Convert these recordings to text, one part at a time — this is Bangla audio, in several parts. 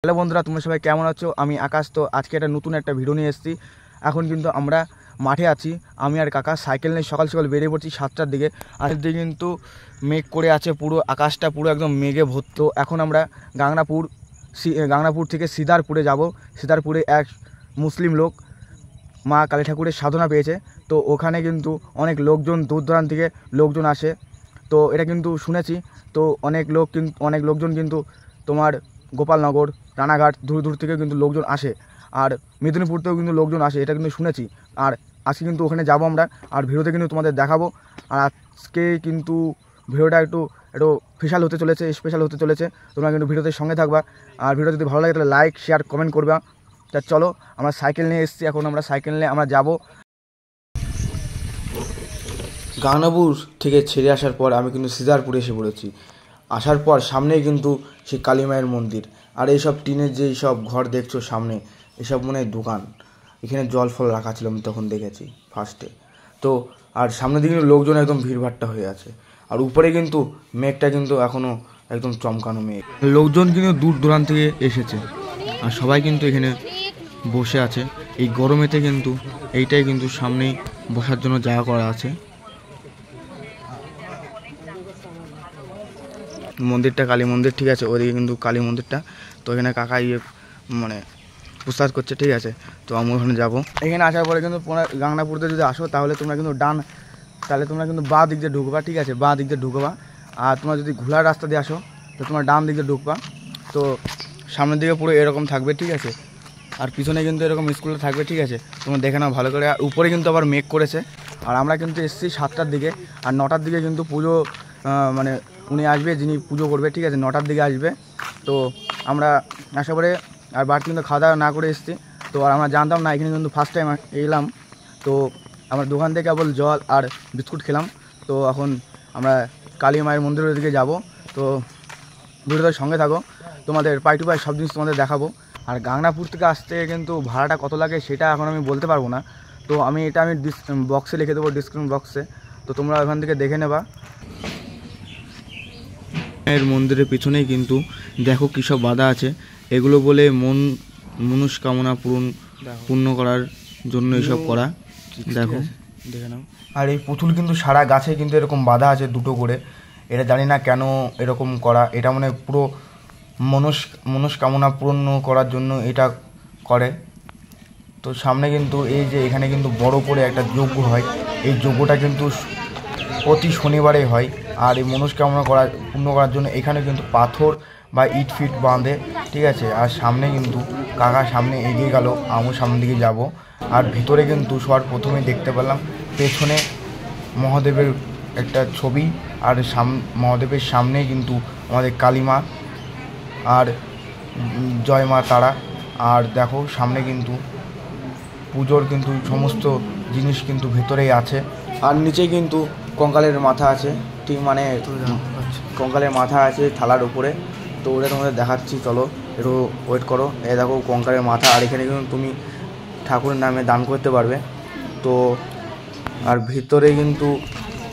হ্যালো বন্ধুরা, তোমরা সবাই কেমন আছো? আমি আকাশ। তো আজকে একটা নতুন একটা ভিডিও নিয়ে এসেছি। এখন কিন্তু আমরা মাঠে আছি, আমি আর কাকা সাইকেল নিয়ে সকাল সকাল বেরিয়ে পড়ছি 7টার দিকে। আর দিকে কিন্তু মেঘ করে আছে, পুরো আকাশটা পুরো একদম মেঘে ভর্ত। এখন আমরা গাংনাপুর থেকে সিদারপুরে যাব। সিদারপুরে এক মুসলিম লোক মা কালী ঠাকুরের সাধনা পেয়েছে, তো ওখানে কিন্তু অনেক লোকজন, দূর দূরান্ত থেকে লোকজন আসে। তো এটা কিন্তু শুনেছি, তো অনেক লোকজন কিন্তু তোমার গোপালনগর, রানাঘাট, দূর দূর থেকে কিন্তু লোকজন আসে, আর মেদিনীপুর থেকেও কিন্তু লোকজন আসে, এটা কিন্তু শুনেছি। আর আজকে কিন্তু ওখানে যাব আমরা, আর ভিডিওতে কিন্তু তোমাদের দেখাবো। আর আজকে কিন্তু ভিডিওটা একটু স্পেশাল হতে চলেছে। তোমরা কিন্তু ভিডিওতে সঙ্গে থাকবা, আর ভিডিও যদি ভালো লাগে তাহলে লাইক, শেয়ার, কমেন্ট করবা। তা চলো, আমরা সাইকেল নিয়ে এসেছি, এখন আমরা সাইকেল নিয়ে আমরা যাব। গাংনাপুর থেকে ছেড়ে আসার পর আমি কিন্তু সিদারপুরে এসে পড়েছি। আসার পর সামনেই কিন্তু সেই কালী মায়ের মন্দির, আর এইসব টিনের যে সব ঘর দেখছো সামনে, এসব মনে হয় দোকান। এখানে জল ফল রাখা ছিল, আমি তখন দেখেছি ফার্স্টে। তো আর সামনের দিকে লোকজন একদম ভিড়ভাট্টা হয়ে আছে, আর উপরে কিন্তু মেঘটা কিন্তু এখনও একদম চমকানো মেঘ। লোকজন কিন্তু দূর দূরান্ত থেকে এসেছে, আর সবাই কিন্তু এখানে বসে আছে। এই গরমেতে কিন্তু এইটাই কিন্তু সামনেই বসার জন্য জায়গা করা আছে। মন্দিরটা কালী মন্দির, ঠিক আছে, ওইদিকে কিন্তু কালী মন্দিরটা। তো এখানে কাকা মানে প্রসাদ করছে, ঠিক আছে। তো আমি ওখানে যাবো। এখানে আসার পরে কিন্তু গাংনাপুরতে যদি আসো তাহলে তোমরা কিন্তু তোমরা কিন্তু বাঁ দিক দিয়ে ঢুকবা, ঠিক আছে, বাঁ দিক দিয়ে ঢুকবা। আর তোমরা যদি ঘোলার রাস্তা দিয়ে আসো তো তোমরা ডান দিক দিয়ে ঢুকবা। তো সামনের দিকে পুরো এরকম থাকবে, ঠিক আছে, আর পিছনে কিন্তু এরকম স্কুলে থাকবে, ঠিক আছে। তোমরা দেখে নাও ভালো করে। আর উপরে কিন্তু আবার মেঘ করেছে। আর আমরা কিন্তু এসেছি 7টার দিকে, আর 9টার দিকে কিন্তু পুজো, মানে উনি আসবে, যিনি পুজো করবে, ঠিক আছে, 9টার দিকে আসবে। তো আমরা আশা করে আর বাড়তি কিন্তু খাওয়া দাওয়া না করে এসেছি। তো আর আমরা জানতাম না, এখানে কিন্তু ফার্স্ট টাইম এলাম। তো আমরা দোকান থেকে কেবল জল আর বিস্কুট খেলাম। তো এখন আমরা কালী মায়ের মন্দিরের দিকে যাব। তো ভিডিওটার সঙ্গে থাকো, তোমাদের পাই টু পাই সব জিনিস তোমাদের দেখাবো। আর গাংনাপুর থেকে আসতে কিন্তু ভাড়াটা কত লাগে সেটা এখন আমি বলতে পারবো না। তো আমি বক্সে লিখে দেবো, ডিসক্রিপশন বক্সে। তো তোমরা ওখান থেকে দেখে নেবা। এর মন্দিরের পিছনেই কিন্তু দেখো কী সব বাধা আছে, এগুলো বলে মনস্কামনা পূর্ণ করার জন্য এইসব করা। দেখো, দেখে নাও। আর এই পুতুল কিন্তু সারা গাছে কিন্তু এরকম বাধা আছে, দুটো করে। এটা জানি না কেন এরকম করা, এটা মানে পুরো মনস্কামনা পূর্ণ করার জন্য এটা করে। তো সামনে কিন্তু এই যে এখানে কিন্তু বড় করে একটা যজ্ঞ হয়, এই যজ্ঞটা কিন্তু প্রতি শনিবারে হয়। আর এই মনস্কামনা পূর্ণ করার জন্য এখানে কিন্তু পাথর বা ইট ফিট বাঁধে, ঠিক আছে। আর সামনে কিন্তু কাকা সামনে এগিয়ে গেল, আমিও সামনের দিকে যাব। আর ভিতরে কিন্তু সবার প্রথমে দেখতে পেলাম পেছনে মহাদেবের একটা ছবি, আর মহাদেবের সামনেই কিন্তু আমাদের কালীমা আর জয় মা তারা। আর দেখো সামনে কিন্তু পুজোর কিন্তু সমস্ত জিনিস কিন্তু ভেতরেই আছে। আর নিচে কিন্তু কঙ্কালের মাথা আছে, ঠিক মানে কঙ্কালের মাথা আছে থালার উপরে। তো ওটা তোমাদের দেখাচ্ছি, চলো একটু ওয়েট করো। এই দেখো কঙ্কালের মাথা, আর এখানে কিন্তু তুমি ঠাকুরের নামে দান করতে পারবে। তো আর ভিতরে কিন্তু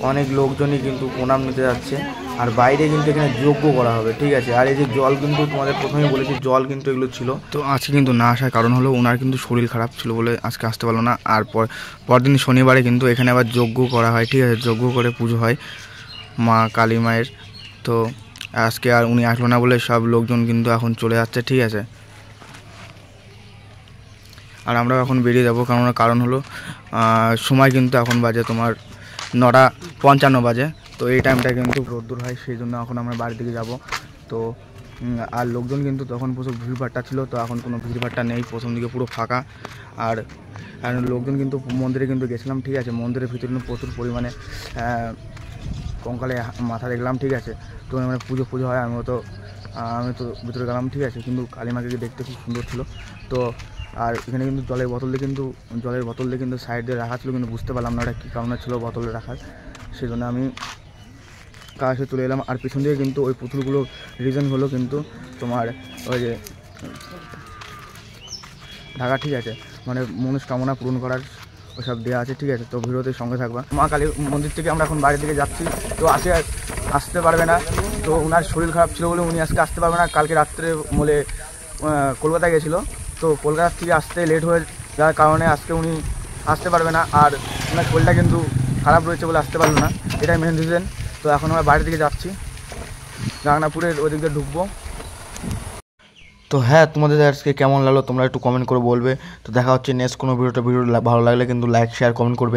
অনেক লোকজনই কিন্তু প্রণাম নিতে যাচ্ছে, আর বাইরে কিন্তু এখানে যজ্ঞ করা হবে, ঠিক আছে। আর এই যে জল কিন্তু তোমাদের প্রথমেই বলেছি, জল কিন্তু এগুলো ছিল। তো আজকে কিন্তু না আসার কারণ হলো ওনার কিন্তু শরীর খারাপ ছিল বলে আজকে আসতে পারলো না। আর পরদিন শনিবারে কিন্তু এখানে আবার যজ্ঞ করা হয়, ঠিক আছে, যজ্ঞ করে পুজো হয় মা কালী মায়ের। তো আজকে আর উনি আসলো না বলে সব লোকজন কিন্তু এখন চলে যাচ্ছে, ঠিক আছে। আর আমরা এখন বেরিয়ে যাবো, কারণ হলো সময় কিন্তু এখন বাজে তোমার 9:55 বাজে। তো এই টাইমটা কিন্তু রোদ্দুর হয়, সেই জন্য এখন আমরা বাড়ির দিকে যাব। তো আর লোকজন কিন্তু তখন প্রচুর ভিড়ভাট্টা ছিল, তো এখন কোনো ভিড়ভাট্টা নেই, প্রথম দিকে পুরো ফাঁকা। আর লোকজন কিন্তু মন্দিরে কিন্তু গেছিলাম, ঠিক আছে, মন্দিরের ভিতরে কিন্তু প্রচুর পরিমাণে কঙ্কালে মাথা দেখলাম, ঠিক আছে। তো মানে পুজো হয়, আমি তো ভিতরে গেলাম, ঠিক আছে। কিন্তু কালীমাকে দেখতে খুব সুন্দর ছিল। তো আর এখানে কিন্তু জলের বোতল দিয়ে কিন্তু সাইড দিয়ে রাখা ছিল, কিন্তু বুঝতে পারলাম না ওটা কী কারণে ছিল বোতলে রাখার, সেই জন্য আমি কাছে চলে এলাম। আর পিছন দিয়ে কিন্তু ওই পুতুলগুলো রিজন হলো কিন্তু তোমার ওই যে ঢাকা, ঠিক আছে, মানে মনস্কামনা পূরণ করার ওসব দেওয়া আছে, ঠিক আছে। তো ভিডিওতে সঙ্গে থাকবা। মা কালী মন্দির থেকে আমরা এখন বাড়ির দিকে যাচ্ছি। তো আসতে পারবে না, তো ওনার শরীর খারাপ ছিল বলে উনি আজকে আসতে পারবে না। কালকে রাত্রে বলে কলকাতা গেছিলো, তো কলকাতা থেকে আসতে লেট হয়ে যাওয়ার কারণে আজকে উনি আসতে পারবে না। আর ওনার শরীরটা কিন্তু খারাপ রয়েছে বলে আসতে পারলো না, এটাই মেন রিজন। তো এখন আমরা বাড়ির দিকে যাচ্ছি, গাংনাপুরের ওদিক দিয়ে ঢুকবো। তো হ্যাঁ, তোমাদের আজকে কেমন লাগলো তোমরা একটু কমেন্ট করে বলবে। তো দেখা হচ্ছে নেক্সট কোনো ভিডিওটা ভালো লাগলে কিন্তু লাইক শেয়ার কমেন্ট করবে।